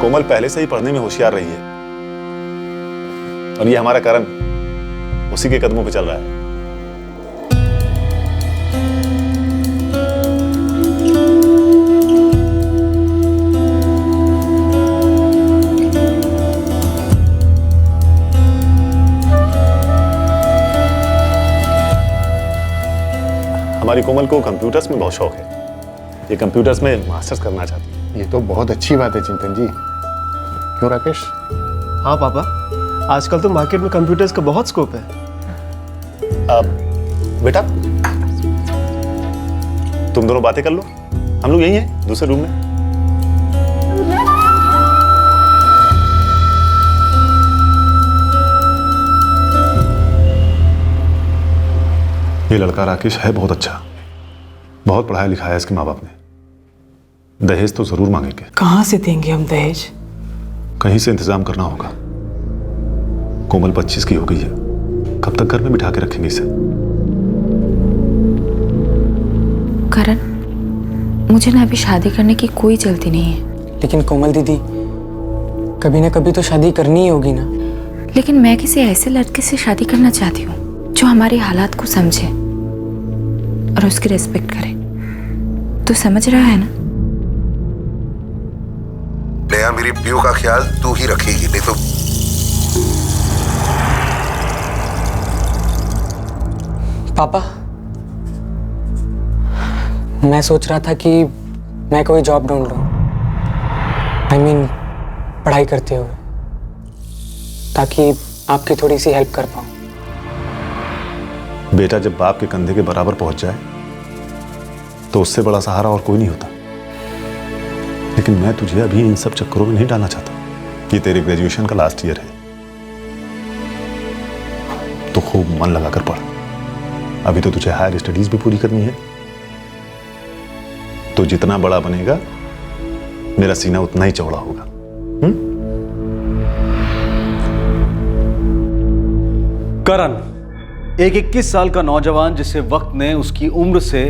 कोमल पहले से ही पढ़ने में होशियार रही है और ये हमारा करण उसी के कदमों पे चल रहा है। हमारी कोमल को कंप्यूटर्स में बहुत शौक है। ये कंप्यूटर्स में मास्टर्स करना चाहती है। ये तो बहुत अच्छी बात है चिंतन जी। क्यों राकेश? हाँ पापा, आजकल तो मार्केट में कंप्यूटर्स का बहुत स्कोप है। बेटा तुम दोनों बातें कर लो, हम लोग यही हैं दूसरे रूम में। ये लड़का राकेश है बहुत अच्छा, बहुत पढ़ाया लिखाया है इसके माँ बाप ने। दहेज तो जरूर मांगेंगे। कहाँ से देंगे हम दहेज? कहीं से इंतजाम करना होगा। कोमल 25 की हो गई है, कब तक घर में बिठा के रखेंगे इसे? करण, मुझे ना अभी शादी करने की कोई जल्दी नहीं है। लेकिन कोमल दीदी, कभी ना कभी तो शादी करनी ही होगी ना। लेकिन मैं किसी ऐसे लड़के से शादी करना चाहती हूँ जो हमारे हालात को समझे और उसकी रिस्पेक्ट करे। तू समझ रहा है ना? नेहा, मेरी पीयू का ख्याल तू ही रखेगी, नहीं तो। पापा, मैं सोच रहा था कि मैं कोई जॉब ढूंढ लूं। I mean, पढ़ाई करते हुए, ताकि आपकी थोड़ी सी हेल्प कर पाऊं। बेटा जब बाप के कंधे के बराबर पहुंच जाए तो उससे बड़ा सहारा और कोई नहीं होता। लेकिन मैं तुझे अभी इन सब चक्करों में नहीं डालना चाहता। ये तेरे ग्रेजुएशन का लास्ट ईयर है, तो खूब मन लगाकर पढ़। अभी तो तुझे हायर स्टडीज भी पूरी करनी है। तो जितना बड़ा बनेगा मेरा सीना उतना ही चौड़ा होगा। करण, एक 21 साल का नौजवान जिसे वक्त ने उसकी उम्र से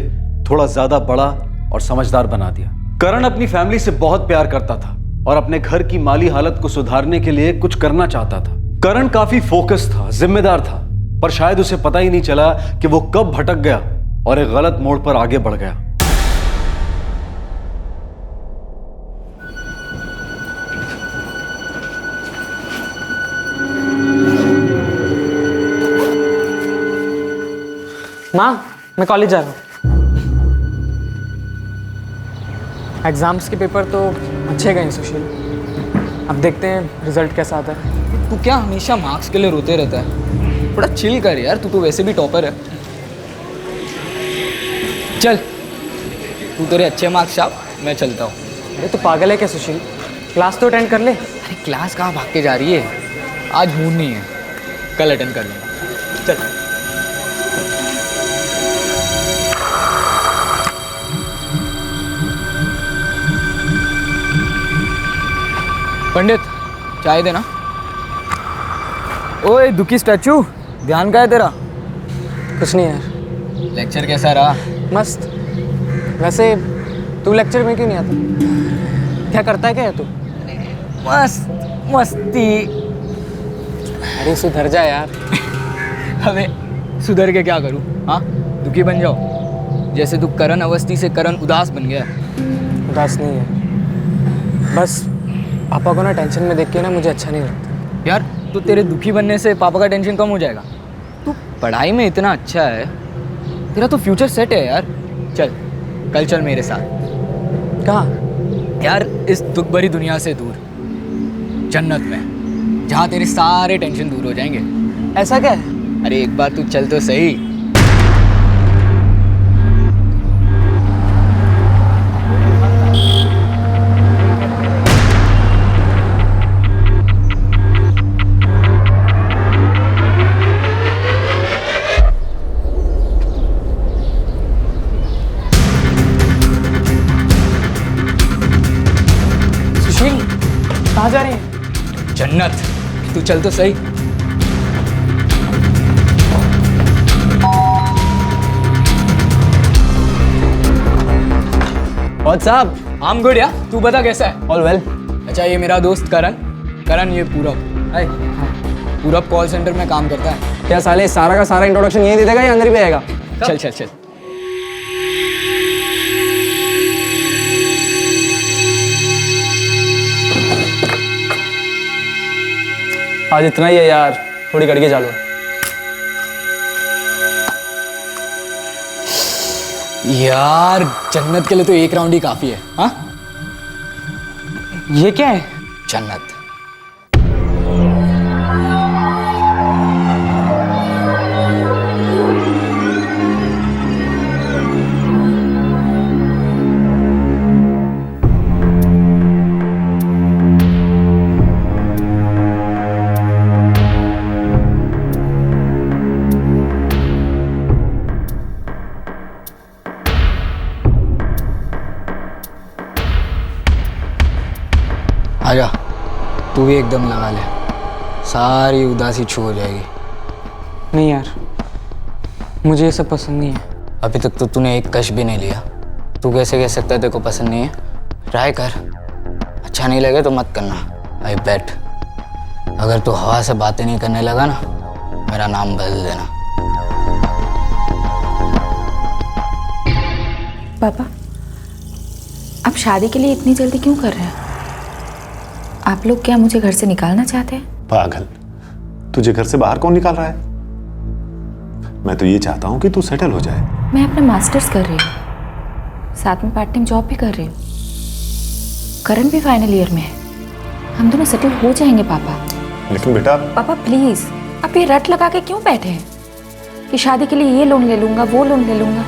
थोड़ा ज्यादा बड़ा और समझदार बना दिया। करण अपनी फैमिली से बहुत प्यार करता था और अपने घर की माली हालत को सुधारने के लिए कुछ करना चाहता था। करण काफी फोकस था, जिम्मेदार था, पर शायद उसे पता ही नहीं चला कि वो कब भटक गया और एक गलत मोड़ पर आगे बढ़ गया। माँ, मैं कॉलेज जा रहा हूँ। एग्जाम्स के पेपर तो अच्छे गए सुशील। अब देखते हैं रिजल्ट कैसा आता है। तू क्या हमेशा मार्क्स के लिए रोते रहता है? थोड़ा चिल कर यार, तू तो वैसे भी टॉपर है। चल, तू तेरे अच्छे मार्क्स छाप, मैं चलता हूँ। अरे तो पागल है क्या सुशील? क्लास तो अटेंड कर ले। अरे क्लास कहाँ भाग के जा रही है? आज मूड नहीं है, कल अटेंड कर लूँगा। चल। पंडित, चाय देना। ओए दुखी स्टैचू, ध्यान का है तेरा? कुछ नहीं यार। लेक्चर कैसा रहा? मस्त। वैसे तू लेक्चर में क्यों नहीं आता? क्या करता है क्या है तू? मस्त मस्ती। अरे सुधर जा यार। अबे सुधर के क्या करूँ? हाँ, दुखी बन जाओ जैसे तू करण अवस्थी से करण उदास बन गया। उदास नहीं है, बस पापा को ना टेंशन में देख के ना मुझे अच्छा नहीं लगता। यार तो तेरे दुखी बनने से पापा का टेंशन कम हो जाएगा। तू पढ़ाई में इतना अच्छा है, तेरा तो फ्यूचर सेट है यार। चल, कल चल मेरे साथ। कहाँ? यार इस दुख भरी दुनिया से दूर, जन्नत में, जहाँ तेरे सारे टेंशन दूर हो जाएंगे। ऐसा क्या है? अरे एक बार तू चल तो सही। कहाँ जा रही है? जन्नत, तू चल तो सही। What's up? I'm good यार, तू बता कैसा है? All well. अच्छा ये मेरा दोस्त करण, करण ये पूरब। हाय। पूरब कॉल सेंटर में काम करता है। क्या साले सारा का सारा इंट्रोडक्शन यही दे देगा या अंदर ही भी आएगा? चल चल चल। आज इतना ही है यार, थोड़ी करके चालू। यार जन्नत के लिए तो एक राउंड ही काफी है। हाँ ये क्या है? जन्नत। आजा, तू भी एकदम लगा ले, सारी उदासी छू हो जाएगी। नहीं यार, मुझे ये सब पसंद नहीं है। अभी तक तो तूने एक कश भी नहीं लिया, तू कैसे कह सकता है तेरे को पसंद नहीं है? ट्राई कर, अच्छा नहीं लगे तो मत करना। आई बेट अगर तू हवा से बातें नहीं करने लगा ना, मेरा नाम बदल देना। पापा, आप शादी के लिए इतनी जल्दी क्यों कर रहे हैं? आप लोग क्या मुझे घर से निकालना चाहते हैं? पागल, तुझे घर से बाहर कौन निकाल रहा है? मैं तो ये चाहता हूँ कि तू सेटल हो जाए। मैं अपना मास्टर्स कर रही हूँ, साथ में पार्ट टाइम जॉब भी कर रही हूँ। करण भी फाइनल ईयर में है, हम दोनों सेटल हो जाएंगे पापा। लेकिन बेटा। पापा प्लीज, आप ये रट लगा के क्यों बैठे हैं कि शादी के लिए ये लोन ले लूंगा, वो लोन ले लूंगा?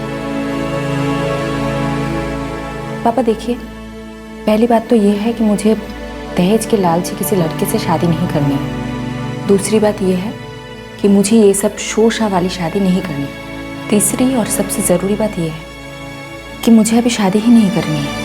पापा देखिए, पहली बात तो ये है कि मुझे दहेज के लालची किसी लड़के से शादी नहीं करनी है। दूसरी बात यह है कि मुझे ये सब शोर शाह वाली शादी नहीं करनी। तीसरी और सबसे ज़रूरी बात यह है कि मुझे अभी शादी ही नहीं करनी है।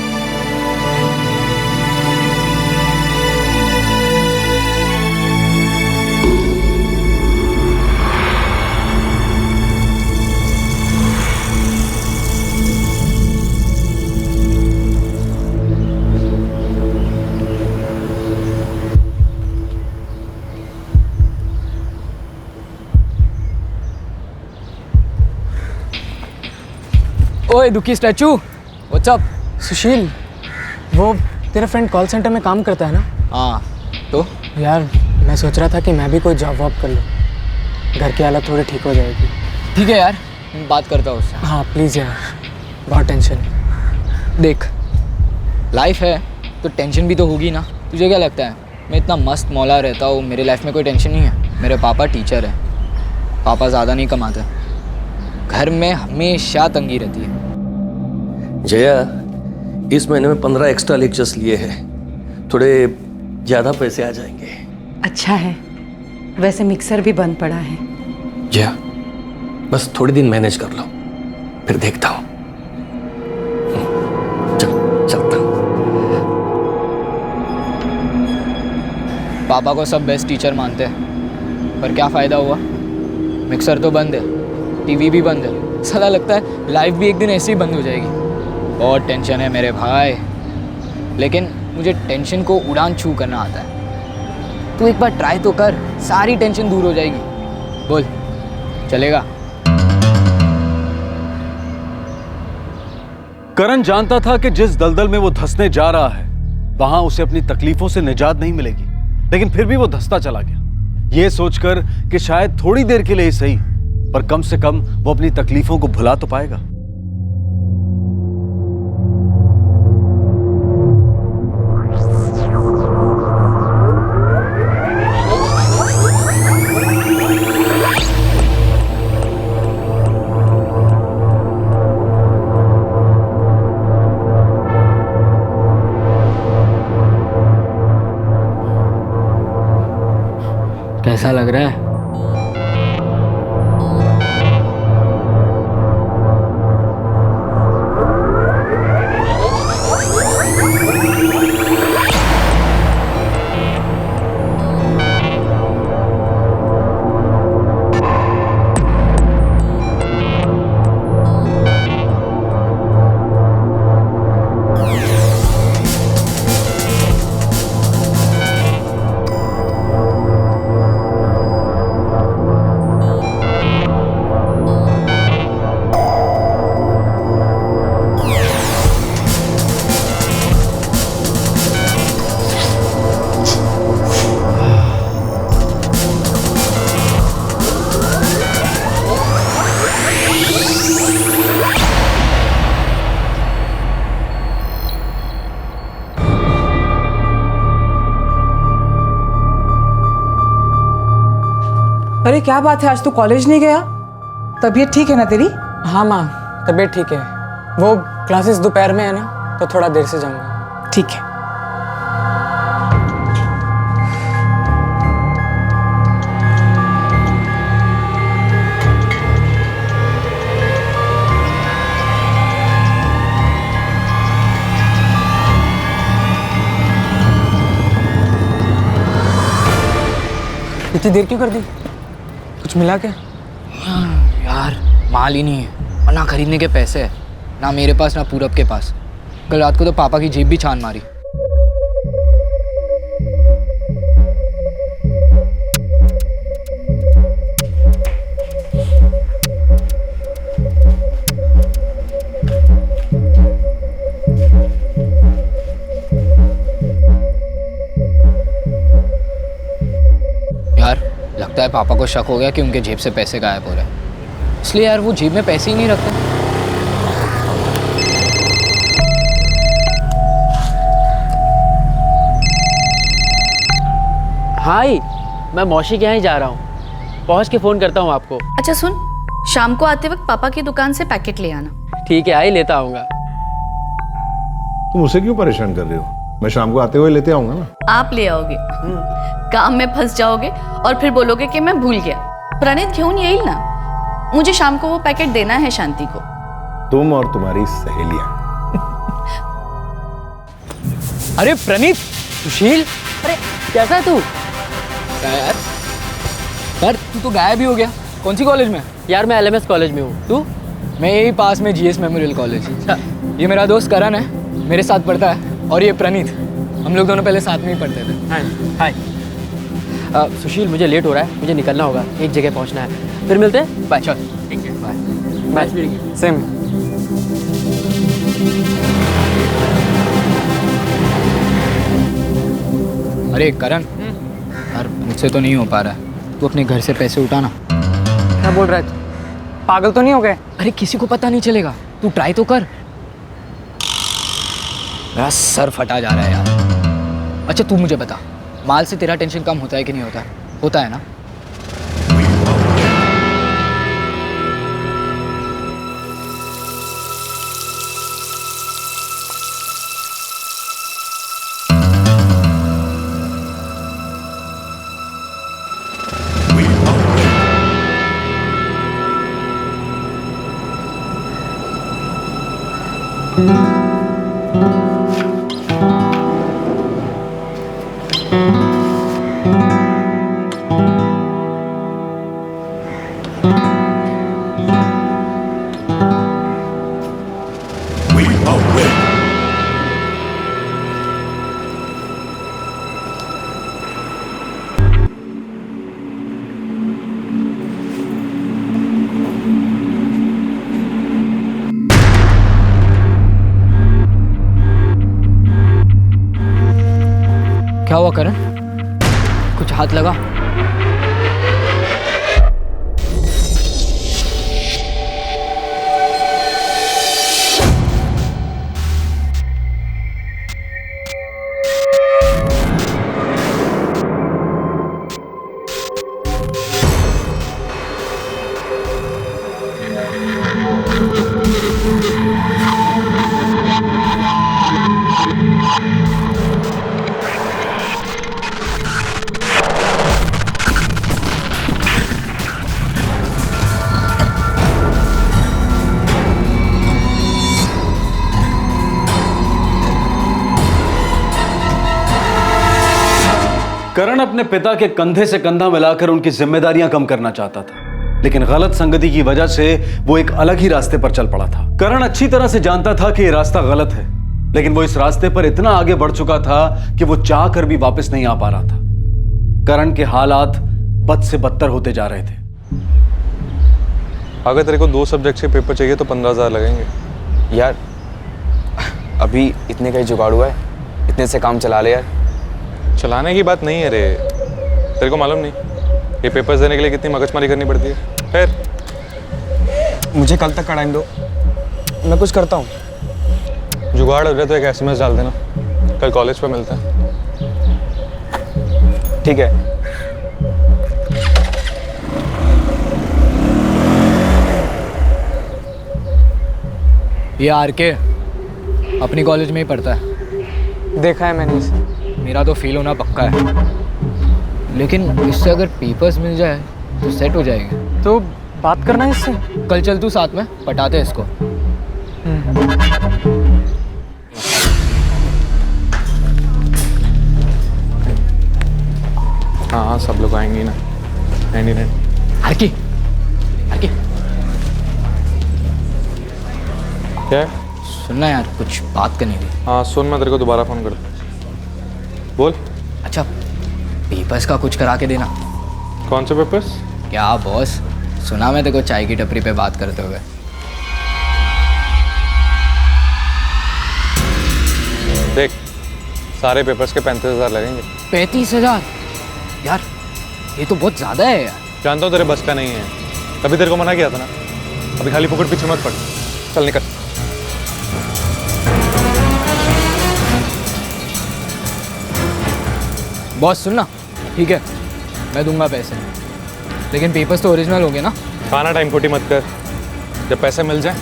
ओए दुखी स्टैचू, व्हाट्स अप? सुशील, वो तेरा फ्रेंड कॉल सेंटर में काम करता है ना? हाँ तो यार मैं सोच रहा था कि मैं भी कोई जॉब वॉब कर लूँ, घर की हालत थोड़ी ठीक हो जाएगी। ठीक है यार, मैं बात करता हूँ उससे। हाँ प्लीज़ यार, बहुत टेंशन है। देख, लाइफ है तो टेंशन भी तो होगी ना। तुझे क्या लगता है मैं इतना मस्त मौला रहता हूँ, मेरे लाइफ में कोई टेंशन नहीं है? मेरे पापा टीचर हैं, पापा ज़्यादा नहीं कमाते, घर में हमेशा तंगी रहती है। जया, इस महीने में 15 एक्स्ट्रा लेक्चर्स लिए हैं, थोड़े ज़्यादा पैसे आ जाएंगे। अच्छा है, वैसे मिक्सर भी बंद पड़ा है। जया, बस थोड़े दिन मैनेज कर लो, फिर देखता हूँ। चलता हूँ। पापा को सब बेस्ट टीचर मानते हैं, पर क्या फ़ायदा हुआ? मिक्सर तो बंद है, टीवी भी बंद है, साला लगता है लाइफ भी एक दिन ऐसे ही बंद हो जाएगी। बहुत टेंशन है मेरे भाई, लेकिन मुझे टेंशन को उड़ान छू करना आता है। तू एक बार ट्राई तो कर, सारी टेंशन दूर हो जाएगी। बोल, चलेगा? करण जानता था कि जिस दलदल में वो धंसने जा रहा है वहां उसे अपनी तकलीफों से निजात नहीं मिलेगी, लेकिन फिर भी वो धंसता चला गया, ये सोचकर कि शायद थोड़ी देर के लिए ही सही, पर कम से कम वो अपनी तकलीफों को भुला तो पाएगा। कैसा लग रहा है? अरे क्या बात है, आज तू कॉलेज नहीं गया? तबीयत ठीक है ना तेरी? हाँ माँ, तबीयत ठीक है। वो क्लासेस दोपहर में है ना, तो थोड़ा देर से जाऊँगा। ठीक है। इतनी देर क्यों कर दी? कुछ मिला क्या? यार माल ही नहीं है और ना खरीदने के पैसे है, ना मेरे पास ना पूरब के पास। कल रात को तो पापा की जेब भी छान मारी। यार लगता है पापा को शक हो गया कि उनके जेब से पैसे गायब हो रहे हैं, इसलिए यार वो जेब में पैसे ही नहीं रखते। हाय, मैं मौसी के यहाँ ही जा रहा हूँ, पहुँच के फ़ोन करता हूँ आपको। अच्छा सुन, शाम को आते वक्त पापा की दुकान से पैकेट ले आना। ठीक है, आई लेता आऊँगा। तुम उसे क्यों परेशान कर रहे हो? मैं शाम को आते हुए लेते आऊंगा ना। आप ले आओगे, काम में फंस जाओगे और फिर बोलोगे कि मैं भूल गया। प्रणीत घेऊन येईल ना, मुझे शाम को वो पैकेट देना है शांति को। तुम और तुम्हारी सहेलियां। अरे प्रणीत, सुशील, अरे कैसा है तू? क्या यार? यार तू तो गायब ही हो गया। कौन सी कॉलेज में? यार मैं LMS कॉलेज में हूँ। तू? मैं यही पास में GS मेमोरियल कॉलेज। ये मेरा दोस्त करण है, मेरे साथ पढ़ता है, और ये प्रणीत, हम लोग दोनों पहले साथ में ही पढ़ते थे। हाय। सुशील, मुझे लेट हो रहा है, मुझे निकलना होगा, एक जगह पहुँचना है। फिर मिलते हैं। बाय। चल ठीक है, बाय। बाय। सेम। अरे करण, यार मुझसे तो नहीं हो पा रहा है, तू अपने घर से पैसे उठाना। क्या बोल रहा है? पागल तो नहीं हो गए? अरे किसी को पता नहीं चलेगा, तू ट्राई तो कर। मेरा सर फटा जा रहा है यार। अच्छा तू मुझे बता, माल से तेरा टेंशन कम होता है कि नहीं होता? होता है ना? क्या हुआ करण? कुछ हाथ लगा? करण अपने पिता के कंधे से कंधा मिलाकर उनकी जिम्मेदारियां कम करना चाहता था, लेकिन गलत संगति की वजह से वो एक अलग ही रास्ते पर चल पड़ा था। करण अच्छी तरह से जानता था कि ये रास्ता गलत है, लेकिन वो इस रास्ते पर इतना आगे बढ़ चुका था कि वो चाह कर भी वापस नहीं आ पा रहा था। करण के हालात बद से बदतर होते जा रहे थे। अगर तेरे को 2 सब्जेक्ट के पेपर चाहिए तो 15,000 लगेंगे। यार अभी इतने का ही जुगाड़ हुआ है, इतने से काम चला ले यार। चलाने की बात नहीं है रे, तेरे को मालूम नहीं ये पेपर्स देने के लिए कितनी मगजमारी करनी पड़ती है। फिर मुझे कल तक का टाइम दो, मैं कुछ करता हूँ। जुगाड़ हो जाए तो एक SMS डाल देना, कल कॉलेज पे मिलते हैं। ठीक है। ये आरके अपनी कॉलेज में ही पढ़ता है। देखा है मैंने इसे। मेरा तो फील होना पक्का है, लेकिन इससे अगर पेपर्स मिल जाए तो सेट हो जाएंगे। तो बात करना है इससे। कल चल तू साथ में, पटाते हैं इसको। हाँ हाँ, सब लोग आएंगे ना। नहीं आरके, आरके क्या है? सुनना यार, कुछ बात करनी थी। हाँ सुन, मैं तेरे को दोबारा फ़ोन कर बोल। अच्छा, पेपर्स का कुछ करा के देना। कौन से पेपर्स? क्या बॉस, सुना मैं तेरे को चाय की टपरी पे बात करते हुए। देख, सारे पेपर्स के 35,000 लगेंगे। 35,000? यार ये तो बहुत ज़्यादा है यार। जानता हूँ तेरे बस का नहीं है, तभी तेरे को मना किया था ना। अभी खाली पकड़ पीछे मत पड़, चल निकल। बॉस सुनना, ठीक है मैं दूंगा पैसे, लेकिन पेपर्स तो ओरिजिनल हो गए ना। खाना टाइम खोटी मत कर, जब पैसे मिल जाए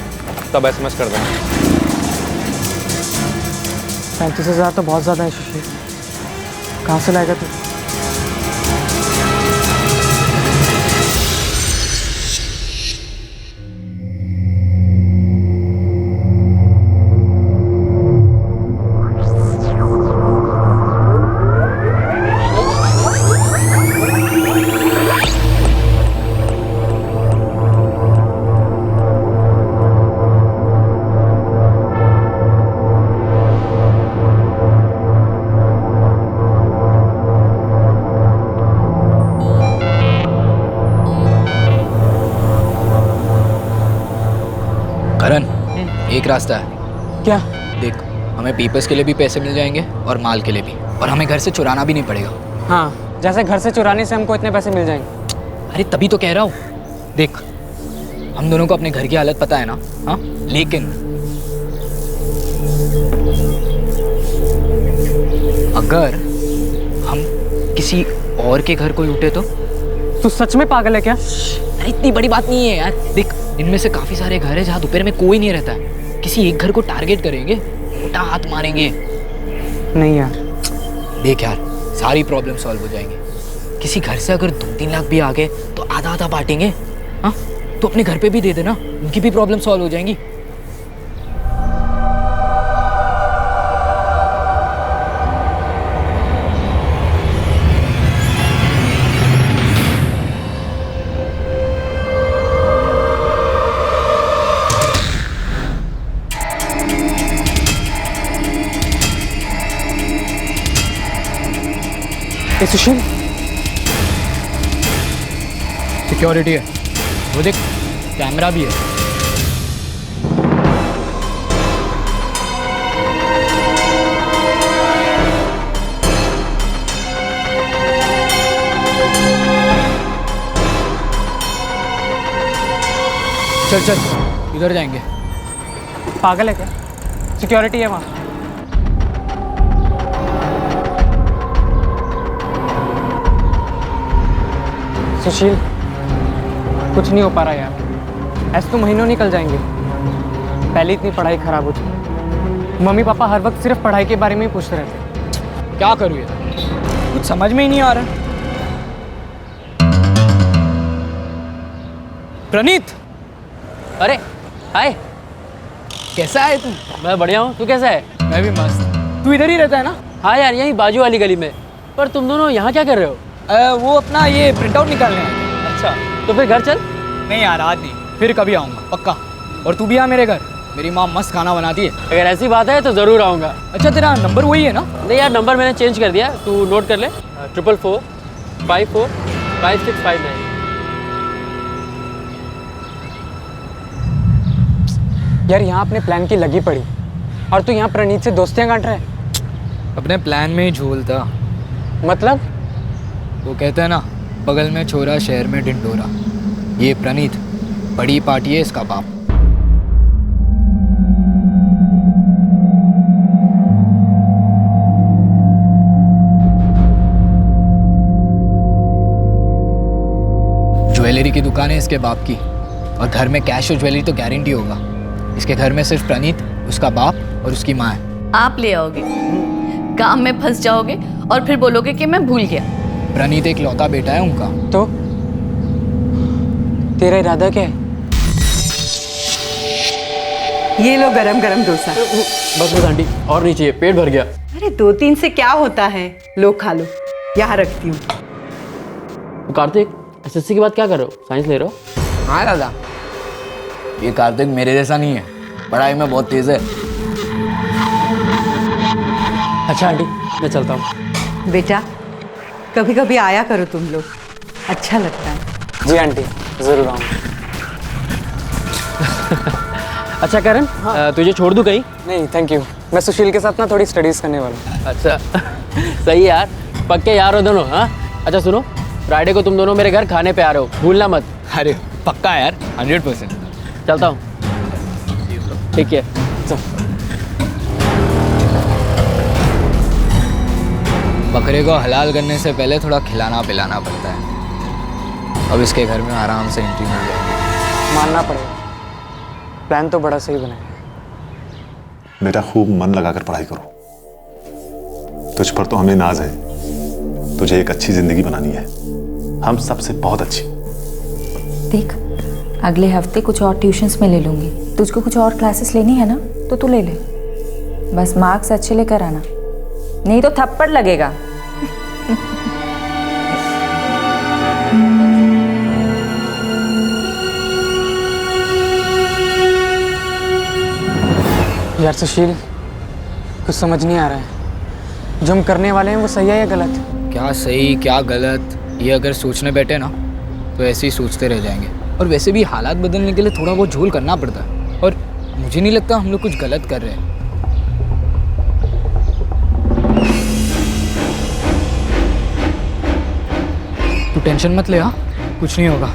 तब SMS कर देना। 35,000 तो बहुत ज़्यादा है सुशील, कहाँ से लाएगा तू? करण, एक रास्ता है। क्या? देख, हमें पेपर्स के लिए भी पैसे मिल जाएंगे और माल के लिए भी, और हमें घर से चुराना भी नहीं पड़ेगा। हाँ, जैसे घर से चुराने से हमको इतने पैसे मिल जाएंगे। अरे तभी तो कह रहा हूँ। देख, हम दोनों को अपने घर की हालत पता है ना। हाँ, लेकिन अगर हम किसी और के घर को लूटे तो? तू सच में पागल है क्या? अरे इतनी बड़ी बात नहीं है यार। देख, इनमें से काफी सारे घर है जहाँ दोपहर में कोई नहीं रहता है। किसी एक घर को टारगेट करेंगे, मोटा हाथ मारेंगे। नहीं यार। देख यार, सारी प्रॉब्लम सॉल्व हो जाएंगी। किसी घर से अगर 2-3 लाख भी आ गए तो आधा आधा बांटेंगे। हाँ, तो अपने घर पे भी दे देना, उनकी भी प्रॉब्लम सॉल्व हो जाएंगी। सुशील, सिक्योरिटी है वो, देख कैमरा भी है। चल चल, इधर जाएंगे। पागल है क्या? सिक्योरिटी है वहाँ। सुशील, कुछ नहीं हो पा रहा यार। ऐसे तो महीनों निकल जाएंगे। पहले इतनी पढ़ाई खराब हो चुकी, मम्मी पापा हर वक्त सिर्फ पढ़ाई के बारे में ही पूछते रहते। क्या करूँ ये, कुछ समझ में ही नहीं आ रहा। प्रणीत, अरे हाय, कैसा है तू? मैं बढ़िया हूँ, तू कैसा है? मैं भी मस्त। तू इधर ही रहता है ना? हाँ यार, यहीं बाजू वाली गली में। पर तुम दोनों यहाँ क्या कर रहे हो? वो अपना ये प्रिंट आउट निकालने आए। अच्छा, तो फिर घर चल। नहीं यार, आज नहीं, फिर कभी आऊँगा पक्का। और तू भी आ मेरे घर, मेरी माँ मस्त खाना बनाती है। अगर ऐसी बात है तो ज़रूर आऊँगा। अच्छा, तेरा नंबर वही है ना? नहीं यार, नंबर मैंने चेंज कर दिया, तू नोट कर ले। 444 54 5659। यार यहाँ अपने प्लान की लगी पड़ी और तू यहाँ प्रणीत से दोस्तियाँ गांठ रहा है। अपने प्लान में ही झोलता। मतलब? वो कहते हैं ना, बगल में छोरा शहर में ढिंढोरा। ये प्रणीत बड़ी पार्टी है, इसका बाप। ज्वेलरी की दुकान है इसके बाप की, और घर में कैश और ज्वेलरी तो गारंटी होगा। इसके घर में सिर्फ प्रणीत, उसका बाप और उसकी माँ है। आप ले आओगे, काम में फंस जाओगे और फिर बोलोगे कि मैं भूल गया। प्रणीत एक लौता बेटा है उनका। तो तेरा इरादा क्या है? ये लो गरम गरम डोसा। बस बस आंटी, और नहीं चाहिए, पेट भर गया। अरे 2-3 से क्या होता है, लो खा लो, यहाँ रखती हूँ। कार्तिक, एसएससी के बाद क्या कर रहे हो? साइंस ले रहे हो? हाँ दादा, ये कार्तिक मेरे जैसा नहीं है, पढ़ाई में बहुत तेज है। अच्छा आंटी, मैं चलता हूँ। बेटा कभी कभी आया करो तुम लोग, अच्छा लगता है। जी आंटी, जरूर आऊँगा। अच्छा करण, तुझे छोड़ दूँ कहीं? नहीं थैंक यू, मैं सुशील के साथ ना थोड़ी स्टडीज करने वाला हूँ। अच्छा सही है यार, पक्के यार हो दोनों। हाँ अच्छा सुनो, फ्राइडे को तुम दोनों मेरे घर खाने पे आ रहे हो, भूलना मत। अरे पक्का यार, 100%। चलता हूँ। ठीक है। बकरे को हलाल करने से पहले थोड़ा खिलाना पिलाना पड़ता है। अब इसके घर में आराम से एंट्री मिल जाएगी। मानना पड़ेगा, प्लान तो बड़ा सही बना है। बेटा खूब मन लगाकर पढ़ाई करो, तुझ पर तो हमें नाज है। तुझे एक अच्छी जिंदगी बनानी है, हम सबसे बहुत अच्छी। देख, अगले हफ्ते कुछ और ट्यूशन्स में ले लूंगी। तुझको कुछ और क्लासेस लेनी है ना, तो तू ले ले। बस मार्क्स अच्छे लेकर आना, नहीं तो थप्पड़ लगेगा। यार सुशील, कुछ समझ नहीं आ रहा है, जो हम करने वाले हैं वो सही है या गलत? क्या सही क्या गलत, ये अगर सोचने बैठे ना तो ऐसे ही सोचते रह जाएंगे। और वैसे भी हालात बदलने के लिए थोड़ा बहुत झोल करना पड़ता है, और मुझे नहीं लगता हम लोग कुछ गलत कर रहे हैं। तू टेंशन मत ले, हाँ कुछ नहीं होगा।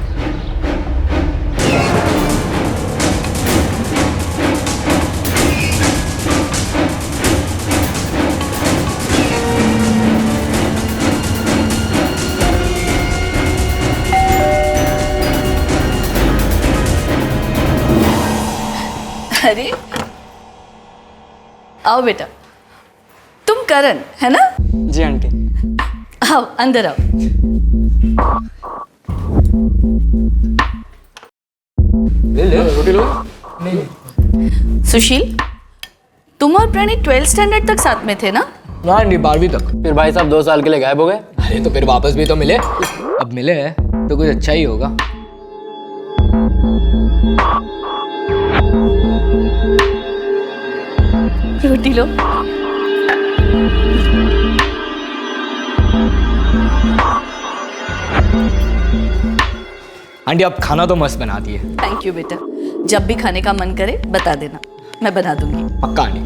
अरे आओ बेटा, तुम करण है ना? जी आंटी। आओ अंदर आओ। ले रोटी लो। सुशील, तुम और प्रणीत 12th स्टैंडर्ड तक साथ में थे ना? हाँ आंटी, 12वीं तक। फिर भाई साहब 2 साल के लिए गायब हो गए। अरे तो फिर वापस भी तो मिले। अब मिले हैं तो कुछ अच्छा ही होगा। रोटी लो। आंटी आप खाना तो मस्त बनाती है। थैंक यू बेटा, जब भी खाने का मन करे बता देना, मैं बना दूंगी। पक्का aunty,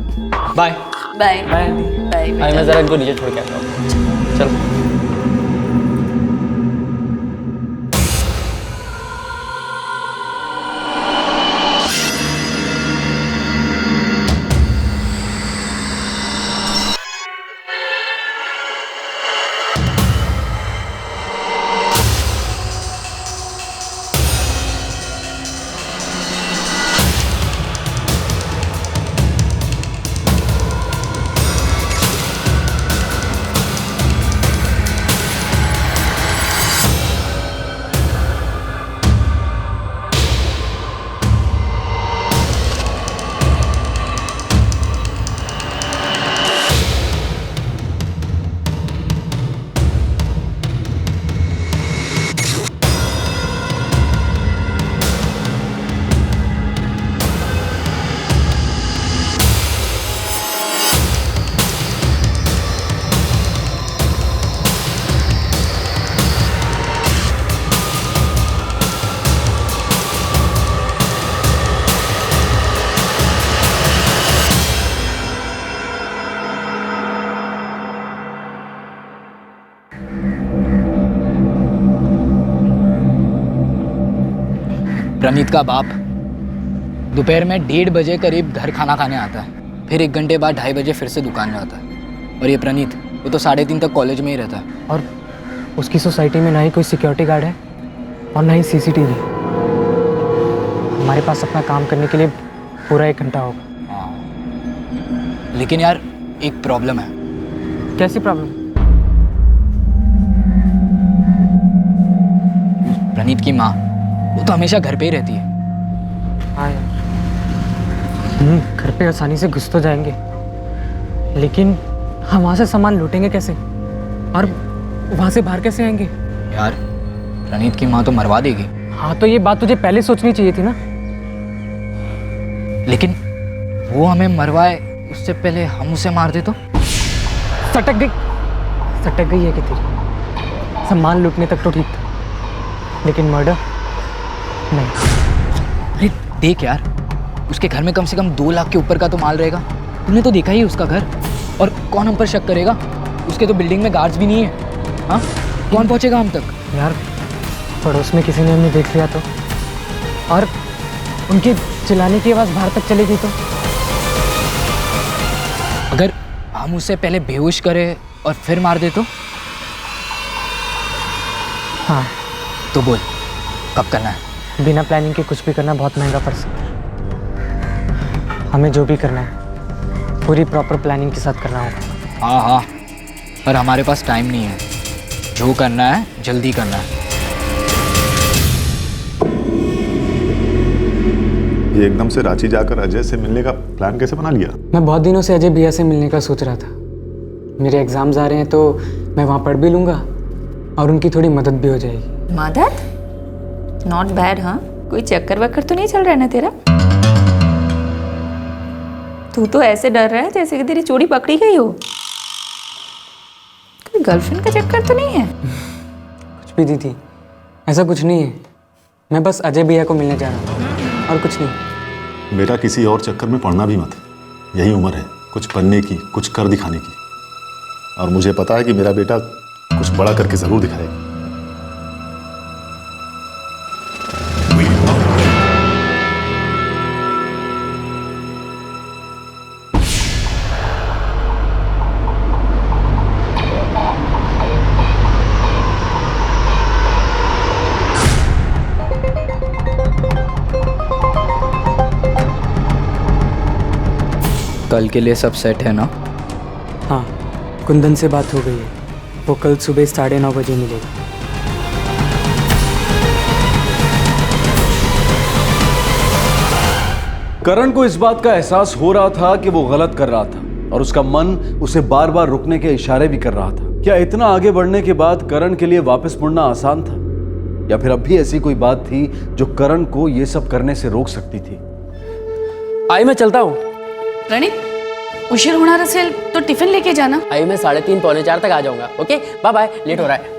bye bye bye aunty. Bye मैं जरा इनको नीचे छोड़ के आता हूँ। चलो। प्रणीत का बाप दोपहर में 1:30 बजे करीब घर खाना खाने आता है, फिर 1 घंटे बाद 2:30 बजे फिर से दुकान में आता है। और ये प्रणीत, वो तो 3:30 तक कॉलेज में ही रहता है। और उसकी सोसाइटी में ना ही कोई सिक्योरिटी गार्ड है और ना ही सीसीटीवी। हमारे पास अपना काम करने के लिए पूरा 1 घंटा होगा। लेकिन यार एक प्रॉब्लम है। कैसी प्रॉब्लम? प्रणीत की माँ, वो तो हमेशा घर पे ही रहती है। हाँ यार, घर पे आसानी से घुस तो जाएंगे, लेकिन हम वहाँ से सामान लूटेंगे कैसे? और वहाँ से बाहर कैसे आएंगे? यार प्रणीत की माँ तो मरवा देगी। हाँ, तो ये बात तुझे पहले सोचनी चाहिए थी ना। लेकिन वो हमें मरवाए उससे पहले हम उसे मार दे तो? सटक गई है कि तेरी। सामान लूटने तक तो ठीक था, लेकिन मर्डर नहीं। अरे देख यार, उसके घर में कम से कम 2 लाख के ऊपर का तो माल रहेगा। तुमने तो देखा ही उसका घर। और कौन हम पर शक करेगा? उसके तो बिल्डिंग में गार्ड्स भी नहीं है। हाँ, कौन पहुंचेगा हम तक? यार पड़ोस में किसी ने हमें देख लिया तो, और उनके चिल्लाने की आवाज़ बाहर तक चली गई तो? अगर हम उसे पहले बेहोश करें और फिर मार दे तो? हाँ। तो बोल, कब करना है? बिना प्लानिंग के कुछ भी करना बहुत महंगा पड़ सकता है। हमें जो भी करना है पूरी प्रॉपर प्लानिंग के साथ करना होगा। हाँ, पर हमारे पास टाइम नहीं है। जो करना है जल्दी करना है। ये एकदम से रांची जाकर अजय से मिलने का प्लान कैसे बना लिया? मैं बहुत दिनों से अजय भैया से मिलने का सोच रहा था। मेरे एग्जाम्स आ रहे हैं तो मैं वहाँ पढ़ भी लूँगा और उनकी थोड़ी मदद भी हो जाएगी। मदद? Not bad. हाँ, कोई चक्कर वक्कर तो नहीं चल रहा है ना तेरा? तू तो ऐसे डर रहा है जैसे कि तेरी चोरी पकड़ी गई हो। कोई गर्लफ्रेंड का चक्कर तो नहीं है? कुछ भी दीदी, ऐसा कुछ नहीं है। मैं बस अजय भैया को मिलने जा रहा हूँ और कुछ नहीं। बेटा, किसी और चक्कर में पड़ना भी मत। यही उम्र है कुछ बनने की, कुछ कर दिखाने की। और मुझे पता है कि मेरा बेटा कुछ बड़ा करके जरूर दिखाएगा। कल के लिए सब सेट है ना? हाँ, कुंदन से बात हो गई है। वो कल सुबह 9:30 बजे मिलेगा। करण को इस बात का एहसास हो रहा था कि वो गलत कर रहा था और उसका मन उसे बार बार रुकने के इशारे भी कर रहा था। क्या इतना आगे बढ़ने के बाद करण के लिए वापस मुड़ना आसान था, या फिर अब भी ऐसी कोई बात थी जो करण को ये सब करने से रोक सकती थी? आई मैं चलता हूँ। प्रणीत, उशीर होना असेल तो टिफिन लेके जाना। आई मैं 3:30 पौने 4 तक आ जाऊंगा। ओके, बाय बाय, लेट हो रहा है।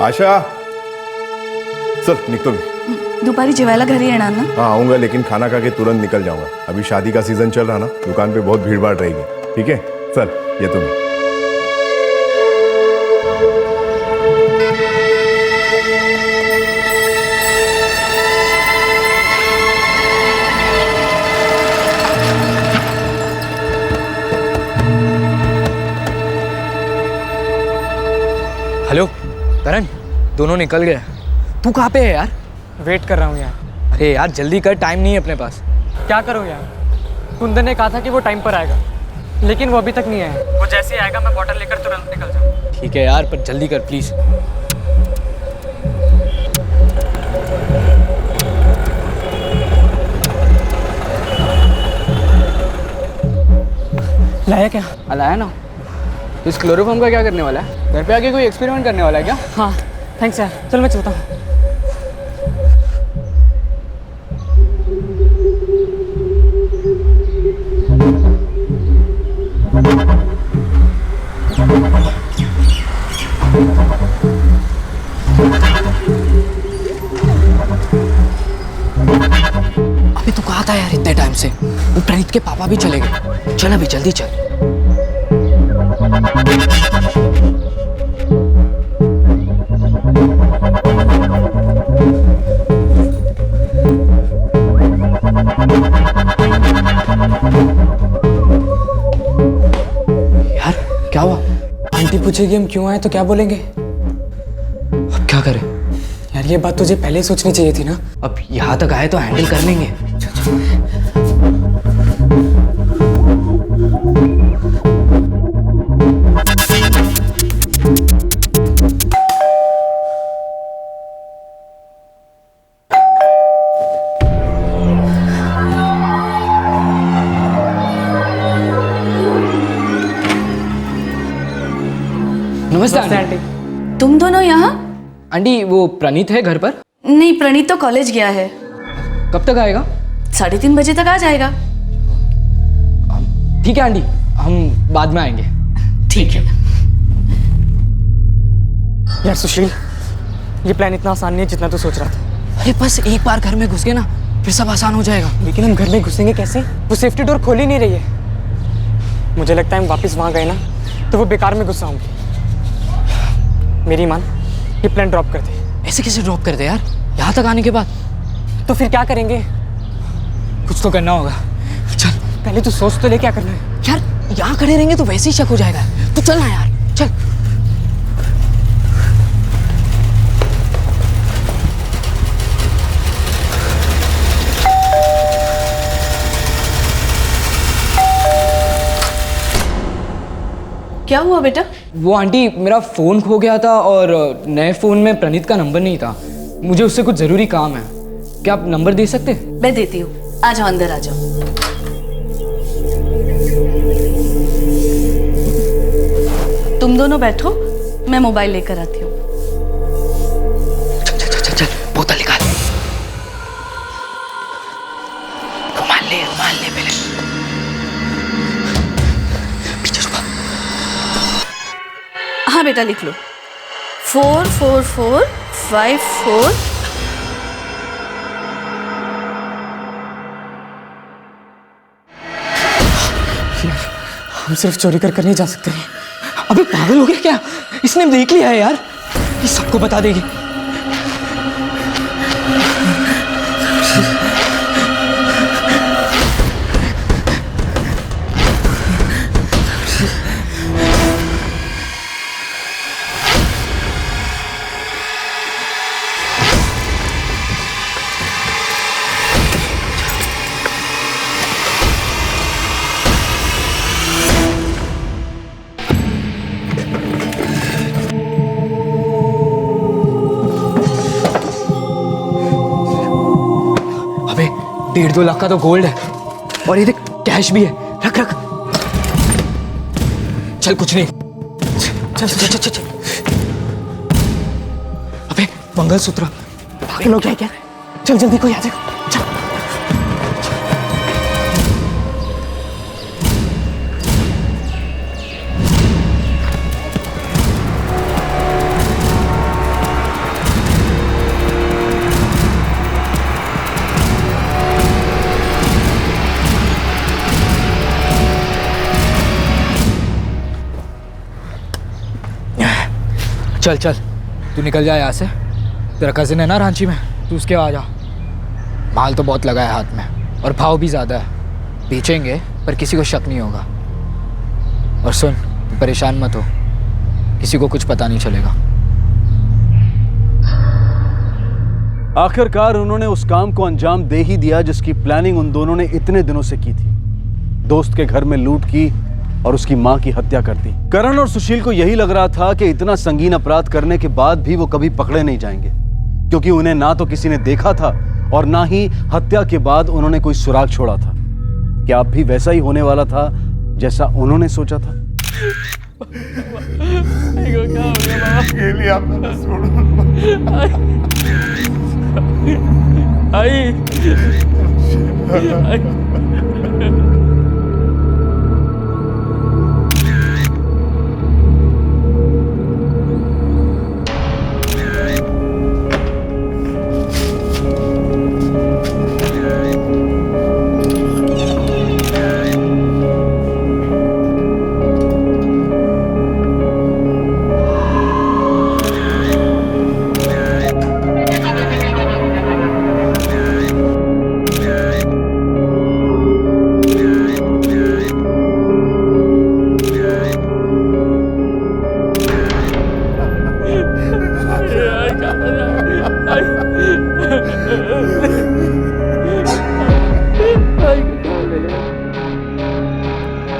आशा, चल निकतो मी। दुपारी जेवायला घरी येणार ना? हाँ आऊंगा, लेकिन खाना खा के तुरंत निकल जाऊंगा। अभी शादी का सीजन चल रहा ना, दुकान पे बहुत भीड़ भाड़ रहेगी। ठीक है, चल ये तुम्हें। हेलो करण, दोनों निकल गए। तू कहाँ पे है यार? वेट कर रहा हूँ यार। अरे यार जल्दी कर, टाइम नहीं है अपने पास। क्या करूँ यार? कुंदन ने कहा था कि वो टाइम पर आएगा, लेकिन वो अभी तक नहीं आया। वो जैसे ही आएगा मैं बॉटल लेकर तुरंत निकल जाऊँ। ठीक है यार, पर जल्दी कर प्लीज। लाया क्या? लाया ना। इस क्लोरोफॉर्म का क्या करने वाला है? घर पे आके कोई एक्सपेरिमेंट करने वाला है क्या? हाँ थैंक्स यार, चल मैं चलता हूँ। अभी तू कहाँ था यार इतने टाइम से? वो प्रणीत के पापा भी चले गए। चल अभी जल्दी चल। पूछेगी हम क्यों आए तो क्या बोलेंगे? अब क्या करें यार, ये बात तुझे पहले ही सोचनी चाहिए थी ना। अब यहाँ तक आए तो हैंडल कर लेंगे। नमस्ते आंटी। तुम दोनों यहाँ? आंटी वो प्रणीत है घर पर? नहीं, प्रणीत तो कॉलेज गया है। कब तक आएगा? 3:30 बजे तक आ जाएगा। ठीक है आंटी, हम बाद में आएंगे। ठीक है। यार सुशील, ये प्लान इतना आसान नहीं है जितना तू सोच रहा था। अरे बस एक बार घर में घुस गए ना फिर सब आसान हो जाएगा। लेकिन हम घर में घुसेंगे कैसे? वो सेफ्टी डोर खोल ही नहीं रही है। मुझे लगता है हम वापस वहां गए ना तो वो बेकार में गुस्सा होंगे। मेरी मान, ये प्लान ड्रॉप कर दे। ऐसे कैसे ड्रॉप कर दे यार, यहाँ तक आने के बाद? तो फिर क्या करेंगे? कुछ तो करना होगा। चल पहले तू सोच तो ले क्या करना है। यार यहाँ खड़े रहेंगे तो वैसे ही शक हो जाएगा। तू चल ना यार, चल। क्या हुआ बेटा? वो आंटी मेरा फ़ोन खो गया था और नए फ़ोन में प्रणीत का नंबर नहीं था। मुझे उससे कुछ ज़रूरी काम है। क्या आप नंबर दे सकते? मैं देती हूँ, आ जाओ अंदर आ जाओ। तुम दोनों बैठो, मैं मोबाइल लेकर आती हूँ। चल बोतल निकाल। रुमाल ले पहले। पीछे छुपा। हाँ बेटा लिख लो। 44454। हम सिर्फ चोरी कर नहीं जा सकते। अबे पागल हो गया क्या? इसने देख लिया है यार, ये सबको बता देगी। अबे 1.5-2 लाख का तो गोल्ड है और ये देख कैश भी है। रख रख। चल कुछ नहीं। चल चल चल चल। अबे मंगलसूत्र। पागल हो गया क्या? चल जल्दी कोई आ जाएगा। चल। चल चल तू निकल जा यहाँ से। तेरा कजिन है ना रांची में, तू उसके आ जा। माल तो बहुत लगा है हाथ में और भाव भी ज़्यादा है। बेचेंगे पर किसी को शक नहीं होगा। और सुन, तू परेशान मत हो, किसी को कुछ पता नहीं चलेगा। आखिरकार उन्होंने उस काम को अंजाम दे ही दिया जिसकी प्लानिंग उन दोनों ने इतने दिनों से की थी। दोस्त के घर में लूट की और उसकी मां की हत्या कर दी। करण और सुशील को यही लग रहा था कि इतना संगीन अपराध करने के बाद भी वो कभी पकड़े नहीं जाएंगे, क्योंकि उन्हें ना तो किसी ने देखा था और ना ही हत्या के बाद उन्होंने कोई सुराग छोड़ा था। क्या अब भी वैसा ही होने वाला था जैसा उन्होंने सोचा था?